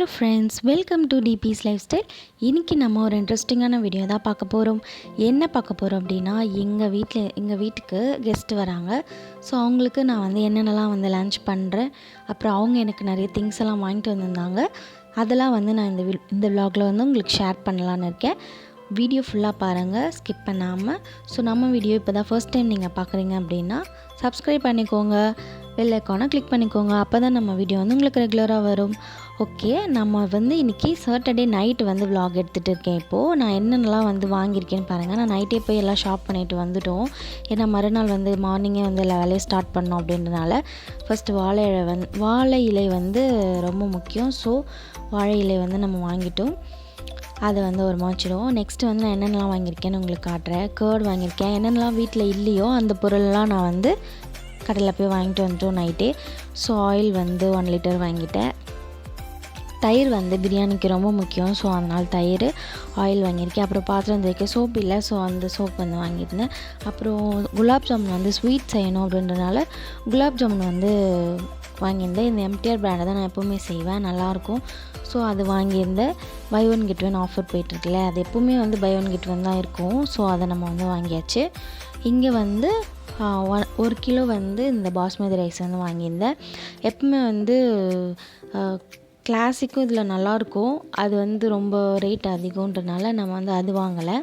Hello friends, welcome to டிபிஸ் lifestyle. இன்றைக்கி நம்ம ஒரு இன்ட்ரெஸ்டிங்கான வீடியோ தான் பார்க்க போகிறோம். என்ன பார்க்க போகிறோம் அப்படின்னா, எங்கள் வீட்டுக்கு கெஸ்ட்டு வராங்க. ஸோ அவங்களுக்கு நான் வந்து என்னென்னலாம் வந்து லன்ச் பண்ணுறேன், அப்புறம் அவங்க எனக்கு நிறைய திங்ஸ் எல்லாம் வாங்கிட்டு வந்திருந்தாங்க. அதெல்லாம் வந்து நான் இந்த விலாகில் வந்து உங்களுக்கு ஷேர் பண்ணலான்னு இருக்கேன். வீடியோ ஃபுல்லாக பாருங்கள், ஸ்கிப் பண்ணாமல். ஸோ நம்ம வீடியோ இப்போ தான் ஃபர்ஸ்ட் டைம் நீங்கள் பார்க்குறீங்க அப்படின்னா சப்ஸ்கிரைப் பண்ணிக்கோங்க, பெல் ஐக்கானை கிளிக் பண்ணிக்கோங்க. அப்போ தான் நம்ம வீடியோ வந்து உங்களுக்கு ரெகுலராக வரும். ஓகே, நம்ம வந்து இன்றைக்கி சாட்டர்டே நைட்டு வந்து விலாக் எடுத்துகிட்டு இருக்கேன். இப்போது நான் என்னென்னலாம் வந்து வாங்கியிருக்கேன்னு பாருங்கள். நான் நைட்டே போய் எல்லாம் ஷாப் பண்ணிவிட்டு வந்துவிட்டோம். ஏன்னா மறுநாள் வந்து மார்னிங்கே வந்து எல்லா வேலையும் ஸ்டார்ட் பண்ணோம் அப்படின்றனால ஃபஸ்ட்டு வாழை இலை வந்து ரொம்ப முக்கியம். ஸோ வாழை இலை வந்து நம்ம வாங்கிட்டோம், அதை வந்து ஒரு மாச்சிடுவோம். நெக்ஸ்ட்டு வந்து நான் என்னென்னலாம் வாங்கியிருக்கேன்னு உங்களுக்கு காட்டுறேன். கேர்டு வாங்கியிருக்கேன். என்னென்னலாம் வீட்டில் இல்லையோ அந்த பொருளெலாம் நான் வந்து கடையில் போய் வாங்கிட்டு வந்துட்டோம் நைட்டே. ஸோ ஆயில் வந்து 1 லிட்டர் வாங்கிட்டேன். தயிர் வந்து பிரியாணிக்கு ரொம்ப முக்கியம். ஸோ அதனால் தயிர், ஆயில் வாங்கியிருக்கேன். அப்புறம் பாத்திரம் துவைக்க சோப்பு இல்லை, ஸோ அந்த சோப் வந்து வாங்கியிருந்தேன். அப்புறம் குலாப் ஜாமுன் வந்து ஸ்வீட் செய்யணும் அப்படின்றனால குலாப் ஜாமுன் வந்து வாங்கியிருந்தேன். இந்த எம்டிஆர் பிராண்டை தான் நான் எப்போவுமே செய்வேன், நல்லாயிருக்கும். ஸோ அது வாங்கியிருந்தேன். Buy one get one offer போய்ட்டுருக்குல்ல, அது எப்போவுமே வந்து பை ஒன் கெட் ஒன் தான் இருக்கும். ஸோ அதை நம்ம வந்து வாங்கியாச்சு. இங்கே வந்து 1 கிலோ வந்து இந்த பாஸ்மதி ரைஸ் வந்து வாங்கியிருந்தேன். எப்பவுமே வந்து கிளாசிக்கும் இதில் நல்லாயிருக்கும். அது வந்து ரொம்ப ரேட் அதிகன்றனால நம்ம வந்து அது வாங்கலை.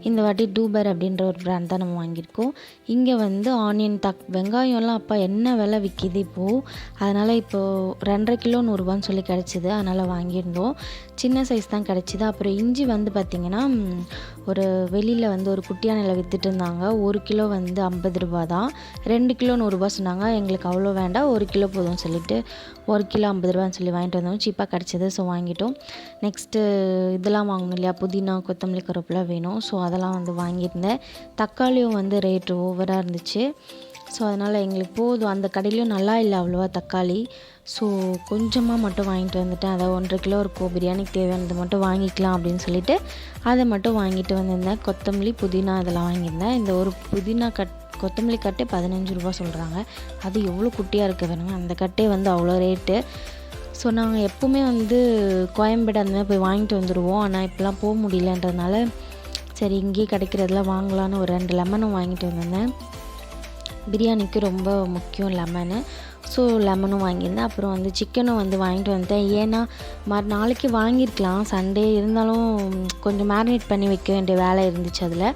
இந்த வாட்டி டூபர் அப்படின்ற ஒரு பிராண்ட் தான் நம்ம வாங்கியிருக்கோம். இங்கே வந்து ஆனியன், வெங்காயம்லாம் அப்பா என்ன விலை விற்கிது இப்போது. அதனால் இப்போது 2.5 கிலோ 100 ரூபான்னு சொல்லி கிடச்சிது, அதனால் வாங்கியிருந்தோம். சின்ன சைஸ் தான் கிடச்சிது. அப்புறம் இஞ்சி வந்து பார்த்திங்கன்னா ஒரு வெளியில் வந்து ஒரு குட்டியானையில் விற்றுட்டு இருந்தாங்க. 1 கிலோ வந்து 50 ரூபா தான். 2 கிலோ 100 ரூபா சொன்னாங்க. எங்களுக்கு அவ்வளோ வேண்டாம், 1 கிலோ போதும்னு சொல்லிவிட்டு 1 கிலோ 50 ரூபான்னு சொல்லி வாங்கிட்டு வந்தோம். சீப்பாக கிடச்சிது, ஸோ வாங்கிட்டோம். நெக்ஸ்ட்டு இதெல்லாம் வாங்கணும் இல்லையா, புதினா, கொத்தமல்லி, கருவேப்பிலை வேணும். ஸோ அதெல்லாம் வந்து வாங்கியிருந்தேன். தக்காளியும் வந்து ரேட்டு ஓவராக இருந்துச்சு. ஸோ அதனால் எங்களுக்கு போதும். அந்த கடையிலையும் நல்லா இல்லை அவ்வளோவா தக்காளி. ஸோ கொஞ்சமாக மட்டும் வாங்கிட்டு வந்துட்டேன். அதை 1.5 கிலோ இருக்கும், பிரியாணிக்கு தேவையானது மட்டும் வாங்கிக்கலாம் அப்படின்னு சொல்லிட்டு அதை மட்டும் வாங்கிட்டு வந்திருந்தேன். கொத்தமல்லி, புதினா இதெல்லாம் வாங்கியிருந்தேன். இந்த ஒரு புதினா கொத்தமல்லி கட்டே 15 ரூபா சொல்கிறாங்க. அது எவ்வளோ குட்டியாக இருக்குது வேணுங்க, அந்த கட்டே வந்து அவ்வளோ ரேட்டு. ஸோ நாங்கள் எப்போவுமே வந்து கோயம்பேடு அந்த மாதிரி போய் வாங்கிட்டு வந்துடுவோம். ஆனால் இப்போலாம் போக முடியலன்றதுனால சரி இங்கேயே கிடைக்கிறதெல்லாம் வாங்கலான்னு ஒரு 2 லெமனும் வாங்கிட்டு வந்திருந்தேன். பிரியாணிக்கு ரொம்ப முக்கியம் லெமனு. ஸோ லெமனும் வாங்கியிருந்தேன். அப்புறம் வந்து சிக்கனும் வந்து வாங்கிட்டு வந்துட்டேன். ஏன்னா நாளைக்கு வாங்கியிருக்கலாம் சண்டே, இருந்தாலும் கொஞ்சம் மேரினேட் பண்ணி வைக்க வேண்டிய வேலை இருந்துச்சு அதில்.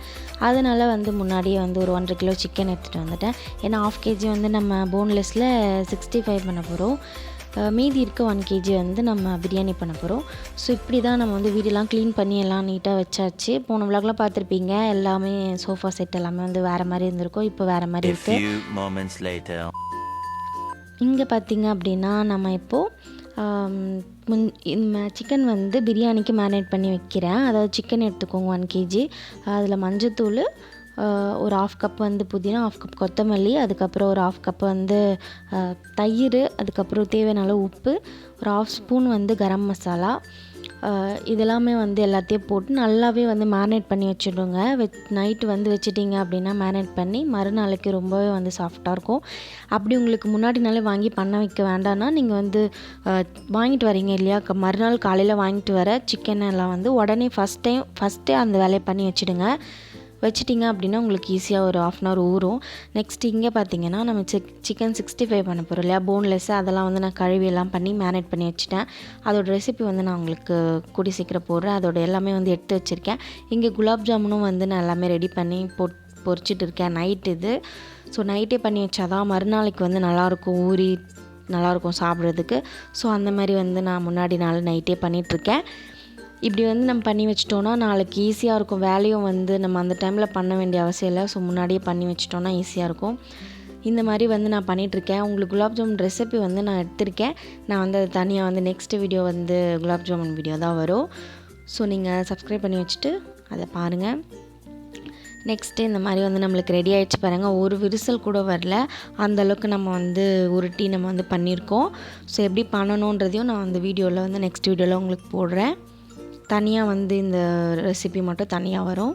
அதனால் வந்து முன்னாடியே வந்து ஒரு 1.5 கிலோ சிக்கன் எடுத்துகிட்டு வந்துட்டேன். ஏன்னா 1/2 கேஜி வந்து நம்ம போன்லெஸ்ஸில் 65 பண்ண போகிறோம். மீதி இருக்க 1 கேஜி வந்து நம்ம பிரியாணி பண்ண போகிறோம். ஸோ இப்படி தான் நம்ம வந்து வீடெல்லாம் க்ளீன் பண்ணி எல்லாம் நீட்டாக வச்சாச்சு. போன விலாக்லாம் பார்த்துருப்பீங்க, எல்லாமே சோஃபா செட் எல்லாமே வந்து வேறு மாதிரி இருந்திருக்கும், இப்போ வேறு மாதிரி இருக்குது. இங்கே பார்த்திங்க அப்படின்னா நம்ம இப்போது சிக்கன் வந்து பிரியாணிக்கு மேரினேட் பண்ணி வைக்கிறேன். அதாவது சிக்கன் எடுத்துக்கோங்க 1 கேஜி. அதில் மஞ்சத்தூள், ஒரு 1/2 கப் வந்து புதினா, 1/2 கப் கொத்தமல்லி, அதுக்கப்புறம் ஒரு 1/2 கப் வந்து தயிர், அதுக்கப்புறம் தேவையான அளவு உப்பு, ஒரு 1/2 ஸ்பூன் வந்து கரம் மசாலா, இதெல்லாமே வந்து எல்லாத்தையும் போட்டு நல்லாவே வந்து மேரினேட் பண்ணி வச்சுடுங்க. நைட்டு வந்து வச்சிட்டிங்க அப்படின்னா மேரினேட் பண்ணி மறுநாளைக்கு ரொம்பவே வந்து சாஃப்டாக இருக்கும். அப்படி உங்களுக்கு முன்னாடி நாளே வாங்கி பண்ண வைக்க வேண்டாம்னா நீங்கள் வந்து வாங்கிட்டு வரீங்க இல்லையா, மறுநாள் காலையில் வாங்கிட்டு வர சிக்கன் எல்லாம் வந்து உடனே ஃபஸ்ட்டே அந்த வேலையை பண்ணி வச்சிட்டிங்க அப்படின்னா உங்களுக்கு ஈஸியாக ஒரு 1/2 hour ஊறும். நெக்ஸ்ட் இங்கே பார்த்தீங்கன்னா நம்ம சிக்கன் 65 பண்ண போகிறோம் இல்லையா, போன்லெஸ், அதெல்லாம் வந்து நான் கழுவி எல்லாம் பண்ணி மேரினேட் பண்ணி வச்சுட்டேன். அதோட ரெசிபி வந்து நான் உங்களுக்கு கூடி சீக்கிரம் போடுறேன். அதோட எல்லாமே வந்து எடுத்து வச்சுருக்கேன். இங்கே குலாப் ஜாமுனும் வந்து நான் எல்லாமே ரெடி பண்ணி பொரிச்சிட்டு இருக்கேன். நைட்டு இது. ஸோ நைட்டே பண்ணி வச்சாதான் மறுநாளைக்கு வந்து நல்லாயிருக்கும், ஊறி நல்லாயிருக்கும் சாப்பிட்றதுக்கு. ஸோ அந்த மாதிரி வந்து நான் முன்னாடி நாள் நைட்டே பண்ணிகிட்ருக்கேன். இப்படி வந்து நம்ம பண்ணி வச்சிட்டோன்னா நாளைக்கு ஈஸியாக இருக்கும். வேலையும் வந்து நம்ம அந்த டைமில் பண்ண வேண்டிய அவசியம் இல்லை. ஸோ முன்னாடியே பண்ணி வச்சிட்டோன்னா ஈஸியாக இருக்கும். இந்த மாதிரி வந்து நான் பண்ணிகிட்ருக்கேன். உங்களுக்கு குலாப் ஜாமுன் ரெசிபி வந்து நான் எடுத்திருக்கேன். நான் வந்து அது தனியாக வந்து நெக்ஸ்ட் வீடியோ வந்து குலாப் ஜாமுன் வீடியோ தான் வரும். ஸோ நீங்கள் சப்ஸ்கிரைப் பண்ணி வச்சுட்டு அதை பாருங்கள். நெக்ஸ்ட்டு இந்த மாதிரி வந்து நம்மளுக்கு ரெடி ஆகிடுச்சு பாருங்கள். ஒரு விரிசல் கூட வரல, அந்தளவுக்கு நம்ம வந்து உருட்டி நம்ம வந்து பண்ணியிருக்கோம். ஸோ எப்படி பண்ணணுன்றதையும் நான் அந்த வீடியோவில் வந்து நெக்ஸ்ட் வீடியோவில் உங்களுக்கு போடுறேன். தனியாக வந்து இந்த ரெசிபி மட்டும் தனியாக வரும்.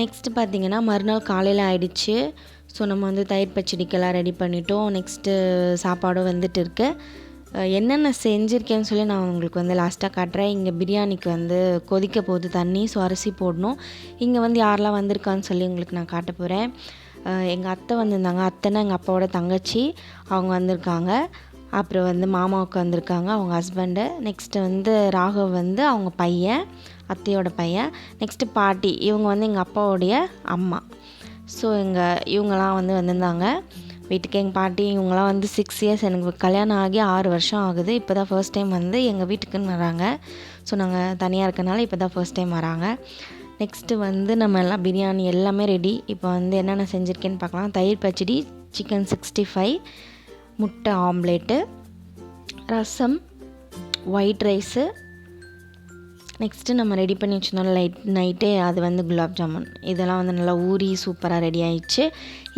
நெக்ஸ்ட்டு பார்த்திங்கன்னா மறுநாள் காலையில் ஆகிடுச்சு. ஸோ நம்ம வந்து தயிர் பச்சடிக்கெல்லாம் ரெடி பண்ணிட்டோம். நெக்ஸ்ட்டு சாப்பாடும் வந்துட்டு இருக்கு. என்னென்ன செஞ்சுருக்கேன்னு சொல்லி நான் உங்களுக்கு வந்து லாஸ்ட்டாக காட்டுறேன். இங்கே பிரியாணிக்கு வந்து கொதிக்க போகுது தண்ணி, ஸோ அரிசி போடணும். இங்கே வந்து யாரெல்லாம் வந்திருக்கான்னு சொல்லி உங்களுக்கு நான் காட்ட போகிறேன். எங்கள் அத்தை வந்திருந்தாங்க. அத்தைன்னா எங்கள் அப்பாவோட தங்கச்சி, அவங்க வந்திருக்காங்க. அப்புறம் வந்து மாமாவுக்கு வந்திருக்காங்க, அவங்க ஹஸ்பண்டு. நெக்ஸ்ட்டு வந்து ராகவ் வந்து அவங்க பையன், அத்தையோட பையன். நெக்ஸ்ட்டு பாட்டி, இவங்க வந்து எங்கள் அப்பாவோடைய அம்மா. ஸோ இவங்கெல்லாம் வந்து வந்திருந்தாங்க வீட்டுக்கு. எங்கள் பாட்டி இவங்களாம் வந்து 6 இயர்ஸ், எனக்கு கல்யாணம் ஆகி 6 வருஷம் ஆகுது. இப்போ தான் ஃபர்ஸ்ட் டைம் வந்து எங்கள் வீட்டுக்குன்னு வராங்க. ஸோ நாங்கள் தனியாக இருக்கனால இப்போ தான் ஃபர்ஸ்ட் டைம் வராங்க. நெக்ஸ்ட்டு வந்து நம்ம எல்லாம் பிரியாணி எல்லாமே ரெடி. இப்போ வந்து என்னென்ன செஞ்சுருக்கேன்னு பார்க்கலாம். தயிர் பச்சடி, சிக்கன் 65, முட்டை ஆம்லேட்டு, ரசம், ஒயிட் ரைஸு. நெக்ஸ்ட்டு நம்ம ரெடி பண்ணி வச்சுருந்தோம் நைட்டே, அது வந்து குலாப் ஜாமுன். இதெல்லாம் வந்து நல்லா ஊறி சூப்பராக ரெடி ஆயிடுச்சு.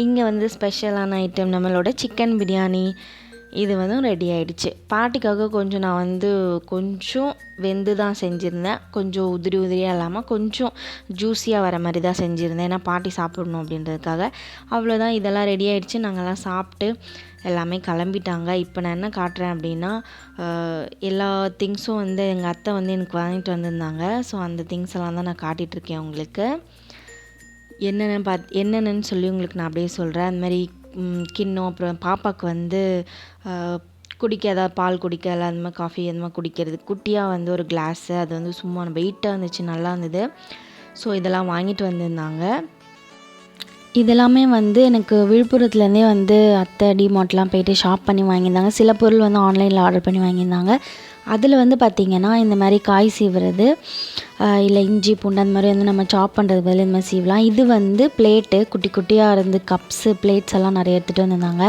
இங்கே வந்து ஸ்பெஷலான ஐட்டம் நம்மளோட சிக்கன் பிரியாணி, இது வந்து ரெடி ஆகிடுச்சு. பாட்டிக்காக கொஞ்சம் நான் வந்து கொஞ்சம் வெந்து தான் செஞ்சுருந்தேன். கொஞ்சம் உதிரியாக இல்லாமல் கொஞ்சம் ஜூஸியாக வர மாதிரி தான் செஞ்சுருந்தேன், ஏன்னா பாட்டி சாப்பிடணும் அப்படின்றதுக்காக. அவ்வளோதான், இதெல்லாம் ரெடி ஆகிடுச்சு. நாங்கள்லாம் சாப்பிட்டு எல்லாமே கிளம்பிட்டாங்க. இப்போ நான் என்ன காட்டுறேன் அப்படின்னா, எல்லா திங்ஸும் வந்து எங்கள் அத்தை வந்து எனக்கு வாங்கிட்டு வந்திருந்தாங்க. ஸோ அந்த திங்ஸ் எல்லாம் தான் நான் காட்டிகிட்ருக்கேன் உங்களுக்கு. என்னென்னு சொல்லி உங்களுக்கு நான் அப்படியே சொல்கிறேன். அந்த மாதிரி கிண்ணம், அப்புறம் பாப்பாவுக்கு வந்து குடிக்க ஏதாவது பால் குடிக்க, இல்லை அந்த மாதிரி காஃபி அந்த மாதிரி குடிக்கிறது குட்டியாக வந்து ஒரு கிளாஸு, அது வந்து சும்மா வெயிட்டாக இருந்துச்சு, நல்லா இருந்தது. ஸோ இதெல்லாம் வாங்கிட்டு வந்திருந்தாங்க. இதெல்லாமே வந்து எனக்கு விழுப்புரத்துலேருந்தே வந்து அத்தை டிமார்ட்லாம் போய்ட்டு ஷாப் பண்ணி வாங்கியிருந்தாங்க. சில பொருள் வந்து ஆன்லைனில் ஆர்டர் பண்ணி வாங்கியிருந்தாங்க. அதில் வந்து பார்த்திங்கன்னா இந்த மாதிரி காய் சீவுறது, இல்லை இஞ்சி பூண்டு அந்த மாதிரி வந்து நம்ம சாப் பண்ணுறது பதில் இந்த மாதிரி சீவலாம். இது வந்து பிளேட்டு, குட்டி குட்டியாக இருந்து கப்ஸு, பிளேட்ஸ் எல்லாம் நிறைய எடுத்துகிட்டு வந்திருந்தாங்க.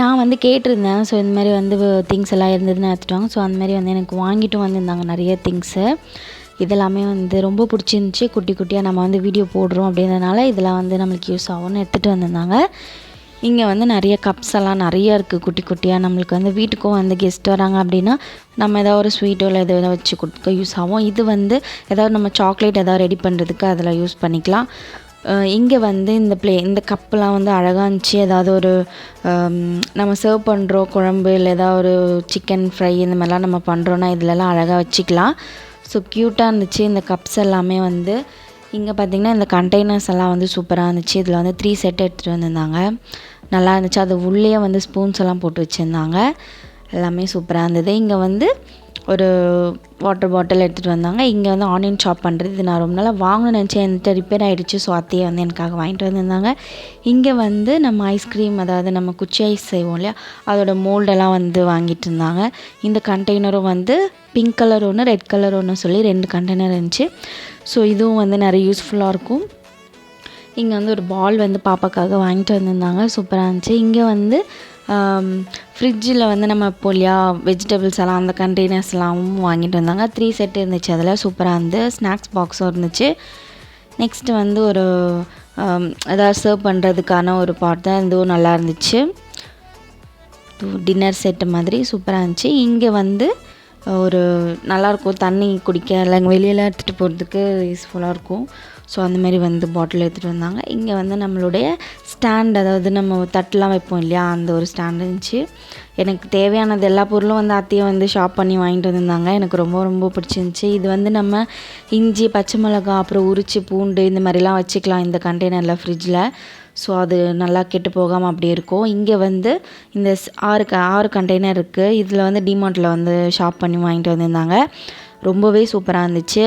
நான் வந்து கேட்டிருந்தேன். ஸோ இந்த மாதிரி வந்து திங்ஸ் எல்லாம் இருந்ததுன்னு எடுத்துட்டாங்க. ஸோ அந்த மாதிரி வந்து எனக்கு வாங்கிட்டும் வந்திருந்தாங்க நிறைய திங்ஸு. இதெல்லாமே வந்து ரொம்ப பிடிச்சிருந்துச்சி. குட்டி குட்டியாக நம்ம வந்து வீடியோ போடுறோம் அப்படின்றதுனால இதெல்லாம் வந்து நம்மளுக்கு யூஸ் ஆகும்னு எடுத்துகிட்டு வந்திருந்தாங்க. இங்கே வந்து நிறைய கப்ஸ் எல்லாம் நிறைய இருக்குது குட்டி குட்டியாக. நம்மளுக்கு வந்து வீட்டுக்கும் வந்து கெஸ்ட் வராங்க அப்படின்னா நம்ம ஏதாவது ஒரு ஸ்வீட்டோ இல்லை எதாவது வச்சு கொடுக்க யூஸ் ஆகும். இது வந்து ஏதாவது நம்ம சாக்லேட் ஏதாவது ரெடி பண்ணுறதுக்கு அதில் யூஸ் பண்ணிக்கலாம். இங்கே வந்து இந்த கப்பெலாம் வந்து அழகாக இருந்துச்சு. ஏதாவது ஒரு நம்ம சர்வ் பண்ணுறோம் குழம்பு, இல்லை ஏதாவது ஒரு சிக்கன் ஃப்ரை இந்த மாதிரிலாம் நம்ம பண்ணுறோன்னா இதிலலாம் அழகாக வச்சுக்கலாம். ஸோ க்யூட்டாக இருந்துச்சு இந்த கப்ஸ் எல்லாமே. வந்து இங்கே பார்த்திங்கன்னா இந்த கண்டெய்னர்ஸ் எல்லாம் வந்து சூப்பராக இருந்துச்சு. இதில் வந்து 3 செட் எடுத்துகிட்டு வந்திருந்தாங்க, நல்லா இருந்துச்சு. அது உள்ளே வந்து ஸ்பூன்ஸ் எல்லாம் போட்டு வச்சுருந்தாங்க, எல்லாமே சூப்பராக இருந்தது. இங்கே வந்து ஒரு வாட்டர் பாட்டில் எடுத்துகிட்டு வந்தாங்க. இங்கே வந்து ஆனியன் சாப் பண்ணுறது, இது நான் ரொம்ப நாளாக வாங்கணும்னு நினச்சேன், என்கிட்ட ரிப்பேர் ஆகிடுச்சு. ஸோ அத்தையே வந்து எனக்காக வாங்கிட்டு வந்திருந்தாங்க. இங்கே வந்து நம்ம ஐஸ்கிரீம், அதாவது நம்ம குச்சி ஐஸ் செய்வோம் இல்லையா, அதோட மோல்டெல்லாம் வந்து வாங்கிட்டு இருந்தாங்க. இந்த கண்டெய்னரும் வந்து பிங்க் கலர் ஒன்று, ரெட் கலர் ஒன்று சொல்லி 2 கண்டெய்னர் இருந்துச்சு. ஸோ இதுவும் வந்து நிறைய யூஸ்ஃபுல்லாக இருக்கும். இங்கே வந்து ஒரு பால் வந்து பாப்பாக்காக வாங்கிட்டு வந்திருந்தாங்க, சூப்பராக இருந்துச்சு. இங்கே வந்து ஃப்ரிட்ஜில் வந்து நம்ம இப்போ இல்லையா வெஜிடபிள்ஸ் எல்லாம் அந்த கண்டெய்னர்ஸ்லாம் வாங்கிட்டு வந்தாங்க. 3 செட் இருந்துச்சு, அதில் சூப்பராக இருந்து. ஸ்நாக்ஸ் பாக்ஸும் இருந்துச்சு. நெக்ஸ்ட்டு வந்து ஒரு ஏதாவது சர்வ் பண்ணுறதுக்கான ஒரு பாட் தான், இதுவும் நல்லா இருந்துச்சு. டின்னர் செட்டு மாதிரி சூப்பராக இருந்துச்சு. இங்கே வந்து ஒரு நல்லாயிருக்கும், தண்ணி குடிக்க இல்லை வெளியெல்லாம் எடுத்துகிட்டு போகிறதுக்கு யூஸ்ஃபுல்லாக இருக்கும். ஸோ அந்தமாரி வந்து பாட்டில் எடுத்துகிட்டு வந்தாங்க. இங்கே வந்து நம்மளுடைய ஸ்டாண்ட், அதாவது நம்ம தட்டெலாம் வைப்போம் இல்லையா, அந்த ஒரு ஸ்டாண்ட் இருந்துச்சு. எனக்கு தேவையானது எல்லா பொருளும் வந்து அத்தையை வந்து ஷாப் பண்ணி வாங்கிட்டு வந்திருந்தாங்க. எனக்கு ரொம்ப ரொம்ப பிடிச்சிருந்துச்சி. இது வந்து நம்ம இஞ்சி, பச்சை மிளகா, அப்புறம் உரிச்சி பூண்டு இந்த மாதிரிலாம் வச்சுக்கலாம் இந்த கண்டெய்னரில் ஃப்ரிட்ஜில். ஸோ அது நல்லா கெட்டு போகாமல் அப்படியே இருக்கும். இங்கே வந்து இந்த 6 கண்டெய்னர் இருக்குது. இதில் வந்து டிமார்ட்டில் வந்து ஷாப் பண்ணி வாங்கிட்டு வந்திருந்தாங்க. ரொம்பவே சூப்பராக இருந்துச்சு.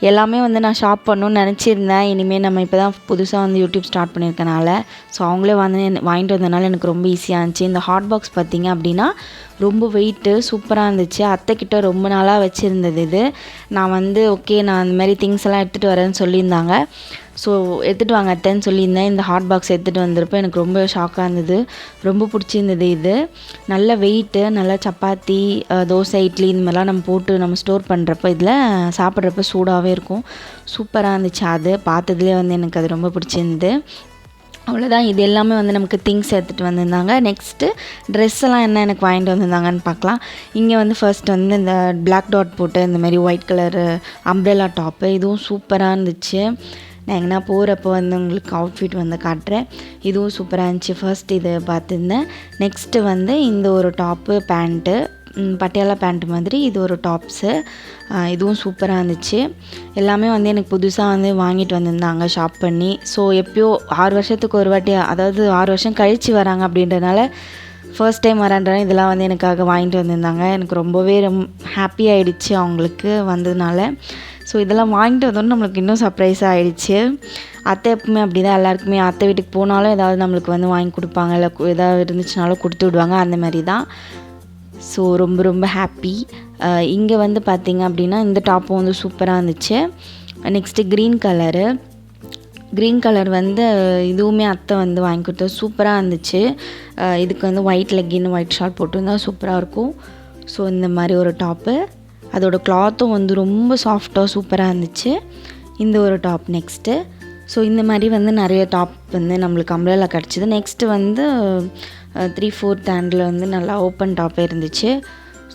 எல்லாமே வந்து நான் ஷாப் பண்ணணும்னு நினச்சிருந்தேன். இனிமேல் நம்ம இப்போ தான் புதுசாக வந்து யூடியூப் ஸ்டார்ட் பண்ணியிருக்கனால, ஸோ அவங்களே வந்து வாங்கிட்டு வந்ததுனால எனக்கு ரொம்ப ஈஸியாக இருந்துச்சு. இந்த ஹாட் பாக்ஸ் பார்த்திங்க அப்படின்னா ரொம்ப வெயிட்டு, சூப்பராக இருந்துச்சு. அத்தைக்கிட்ட ரொம்ப நாளாக வச்சுருந்தது இது. நான் வந்து ஓகே நான் அந்த மாதிரி திங்ஸ் எல்லாம் எடுத்துகிட்டு வரேன்னு சொல்லியிருந்தாங்க. ஸோ எடுத்துகிட்டு வாங்க அத்தைன்னு சொல்லியிருந்தேன். இந்த ஹாட் பாக்ஸ் எடுத்துகிட்டு வந்திருப்பேன். எனக்கு ரொம்ப ஷாக்காக இருந்தது, ரொம்ப பிடிச்சிருந்தது. இது நல்ல வெயிட்டு, நல்லா சப்பாத்தி, தோசை, இட்லி இந்த மாதிரிலாம் நம்ம போட்டு நம்ம ஸ்டோர் பண்ணுறப்ப இதில் சாப்பிட்றப்ப சூடாகவே இருக்கும். சூப்பராக இருந்துச்சு. அது பார்த்ததுலேயே வந்து எனக்கு அது ரொம்ப பிடிச்சிருந்து. அவ்வளோதான், இது எல்லாமே வந்து நமக்கு திங்ஸ் எடுத்துகிட்டு வந்திருந்தாங்க. நெக்ஸ்ட்டு ட்ரெஸ்ஸெல்லாம் என்ன எனக்கு வாங்கிட்டு வந்திருந்தாங்கன்னு பார்க்கலாம். இங்கே வந்து ஃபர்ஸ்ட் வந்து இந்த பிளாக் டாட் போட்டு இந்த மாதிரி ஒயிட் கலரு அம்ப்ரெல்லா டாப்பு, இதுவும் சூப்பராக இருந்துச்சு. நான் எங்கன்னா போகிறப்போ வந்து உங்களுக்கு அவுட்ஃபிட் வந்து காட்டுறேன். இதுவும் சூப்பராக இருந்துச்சு. ஃபர்ஸ்ட் இது பார்த்துருந்தேன். நெக்ஸ்ட்டு வந்து இந்த ஒரு டாப்பு, பேண்ட்டு, பட்டியாலா பேண்ட் மாதிரி இது ஒரு டாப்ஸு. இதுவும் சூப்பராக இருந்துச்சு. எல்லாமே வந்து எனக்கு புதுசாக வந்து வாங்கிட்டு வந்திருந்தாங்க ஷாப் பண்ணி. ஸோ எப்பயோ 6 வருஷத்துக்கு ஒரு வாட்டி, அதாவது 6 வருஷம் கழித்து வராங்க அப்படின்றனால ஃபர்ஸ்ட் டைம் வரேன்றனால இதெல்லாம் வந்து எனக்காக வாங்கிட்டு வந்திருந்தாங்க. எனக்கு ரொம்பவே ஹாப்பி ஆகிடுச்சு அவங்களுக்கு வந்ததுனால. ஸோ இதெல்லாம் வாங்கிட்டு வந்தோன்னு நம்மளுக்கு இன்னும் சர்ப்ரைஸாக ஆகிடுச்சு. அத்தை எப்பவுமே அப்படி தான், எல்லாருக்குமே அத்தை வீட்டுக்கு போனாலும் ஏதாவது நம்மளுக்கு வந்து வாங்கி கொடுப்பாங்க, இல்லை ஏதாவது இருந்துச்சுனாலும் கொடுத்து விடுவாங்க, அந்த மாதிரி தான். ஸோ ரொம்ப ஹாப்பி. இங்கே வந்து பார்த்திங்க அப்படின்னா இந்த டாப்பும் வந்து சூப்பராக இருந்துச்சு. நெக்ஸ்ட்டு க்ரீன் கலர் வந்து இதுவுமே அத்தை வந்து வாங்கி கொடுத்தது சூப்பராக இருந்துச்சு. இதுக்கு வந்து ஒயிட் லெக்கின் ஒயிட் ஷார்ட் போட்டுருந்தா சூப்பராக இருக்கும். ஸோ இந்த மாதிரி ஒரு டாப்பு, அதோட கிளாத்தும் வந்து ரொம்ப சாஃப்டாக சூப்பராக இருந்துச்சு. இந்த ஒரு டாப் நெக்ஸ்ட்டு. ஸோ இந்த மாதிரி வந்து நிறைய டாப் வந்து நம்மளுக்கு அம்ப்ரெல்லா கிடச்சிது. நெக்ஸ்ட்டு வந்து 3/4 ஹேண்டில் வந்து நல்லா ஓப்பன் டாப்பே இருந்துச்சு.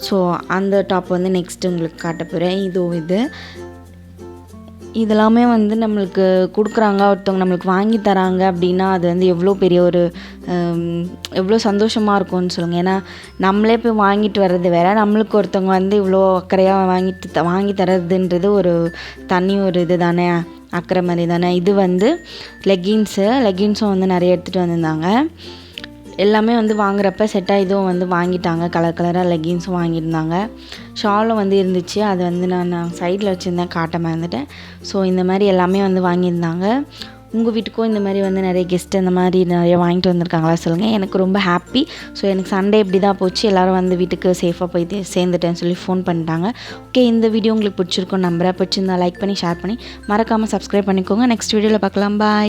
ஸோ அந்த டாப் வந்து நெக்ஸ்ட்டு உங்களுக்கு காட்ட போகிறேன். இதெல்லாமே வந்து நம்மளுக்கு கொடுக்குறாங்க, ஒருத்தவங்க நம்மளுக்கு வாங்கி தராங்க அப்படின்னா அது வந்து எவ்வளோ பெரிய ஒரு எவ்வளோ சந்தோஷமாக இருக்கும்னு சொல்லுங்கள். ஏன்னா நம்மளே போய் வாங்கிட்டு வர்றது வேறு, நம்மளுக்கு ஒருத்தவங்க வந்து இவ்வளோ அக்கறையாக வாங்கி தரதுன்றது ஒரு தனி ஒரு இது தானே, அக்கறை மாதிரி தானே. இது வந்து லெகின்ஸும் வந்து நிறைய எடுத்துகிட்டு வந்திருந்தாங்க. எல்லாமே வந்து வாங்குறப்ப செட்டாக இதுவும் வந்து வாங்கிட்டாங்க. கலராக லெகின்ஸும் வாங்கியிருந்தாங்க. ஷாலும் வந்து இருந்துச்சு, அது வந்து நான் சைடில் வச்சுருந்தேன், காட்ட மறந்துட்டேன். ஸோ இந்த மாதிரி எல்லாமே வந்து வாங்கியிருந்தாங்க. உங்கள் வீட்டுக்கும் இந்த மாதிரி வந்து நிறைய கெஸ்ட்டு இந்த மாதிரி நிறைய வாங்கிட்டு வந்திருக்காங்களா சொல்லுங்கள். எனக்கு ரொம்ப ஹாப்பி. ஸோ எனக்கு சண்டே இப்படி தான் போச்சு. எல்லோரும் வந்து வீட்டுக்கு சேஃபாக போய் சேர்ந்துட்டேன்னு சொல்லி ஃபோன் பண்ணிட்டாங்க. ஓகே, இந்த வீடியோ உங்களுக்கு பிடிச்சிருக்கும் நம்புறேன். பிடிச்சிருந்தா லைக் பண்ணி ஷேர் பண்ணி மறக்காமல் சப்ஸ்கிரைப் பண்ணிக்கோங்க. நெக்ஸ்ட் வீடியோவில் பார்க்கலாம். பாய்.